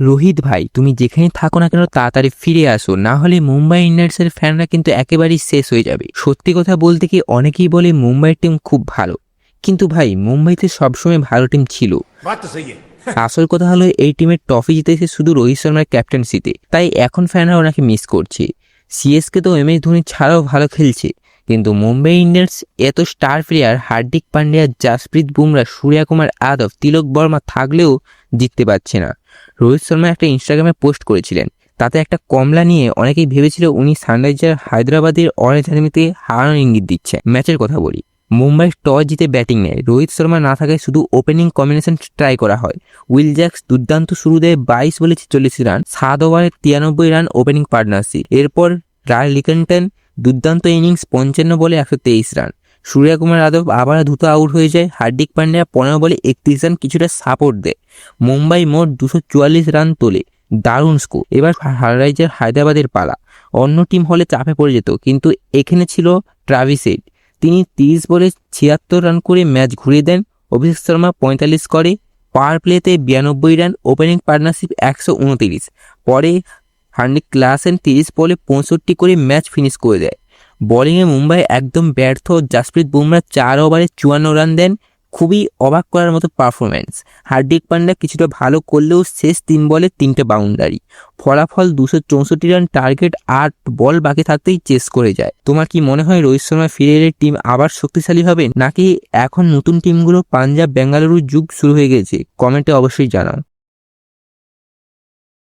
রোহিত ভাই, তুমি যেখানে থাকো না কেন তাড়াতাড়ি ফিরে আসো, না হলে মুম্বাই ইন্ডিয়ান্সের ফ্যানরা কিন্তু একেবারেই শেষ হয়ে যাবে। সত্যি কথা বলতে কি, অনেকেই বলে মুম্বাই টিম খুব ভালো, কিন্তু ভাই মুম্বাইতে সবসময় ভালো টিম ছিল। আসল কথা হলো এই টিমের ট্রফি জিতেছে শুধু রোহিত শর্মার ক্যাপ্টেন্সিতে, তাই এখন ফ্যানরা ওনাকে মিস করছে। সিএসকে তো এমএস ধোনি ছাড়াও ভালো খেলছে, কিন্তু মুম্বাই ইন্ডিয়ান্স এত স্টার প্লেয়ার হার্দিক পান্ডিয়া, জাসপ্রীত বুমরা, সূর্যকুমার যাদব, তিলক বর্মা থাকলেও জিততে পারছে না। রোহিত শর্মা একটা ইনস্টাগ্রামে পোস্ট করেছিলেন, তাতে একটা কমলা নিয়ে অনেকেই ভেবেছিল উনি সানরাইজার হায়দ্রাবাদের অরেঞ্জ আর্মিতে হারানোর ইঙ্গিত দিচ্ছে। ম্যাচের কথা বলি, মুম্বাই টস জিতে ব্যাটিং নেয়, রোহিত শর্মা না থাকায় শুধু ওপেনিং কম্বিনেশন ট্রাই করা হয়। উইল জ্যাক্স দুর্দান্ত শুরু দেয়, 22 বলে 46 রান, 7 ওভারে 93 রান ওপেনিং পার্টনারশিপ। এরপর রায় লিকন্টন দুর্দান্ত ইনিংস, 55 বলে 123 রান। সূর্যকুমার যাদব আবার দ্রুত আউট হয়ে যায়। হার্দিক পান্ডিয়া 15 বলে 31 রান কিছুটা সাপোর্ট দেয়। মুম্বাই মোট 244 রান তোলে, দারুণ স্কোর। এবার সানরাইজার হায়দ্রাবাদের পালা। অন্য টিম হলে চাপে পড়ে যেত, কিন্তু এখানে ছিল ট্রাভিস হেড। তিনি 30 বলে 76 রান করে ম্যাচ ঘুরিয়ে দেন। অভিষেক শর্মা 45 করে, পাওয়ার প্লেতে 92 রান, ওপেনিং পার্টনারশিপ 129। পরে হার্দিক ক্লাসেন 30 বলে 65 করে ম্যাচ ফিনিশ করে দেয়। বোলিংয়ে মুম্বাই একদম ব্যর্থ। জাসপ্রীত বুমরা 4 ওভারে 54 রান দেন, খুবই অবাক করার মতো পারফরম্যান্স। হার্দিক পান্ডিয়া কিছুটা ভালো করলেও শেষ 3 বলে 3টে বাউন্ডারি। ফলাফল 264 রান, টার্গেট 8 বল বাকি থাকতেই চেস করে যায়। তোমার কি মনে হয় রোহিত শর্মা ফিরে এলে টিম আবার শক্তিশালী হবে, নাকি এখন নতুন টিমগুলো পাঞ্জাব বেঙ্গালুরুর যুগ শুরু হয়ে গেছে? কমেন্টে অবশ্যই জানাও।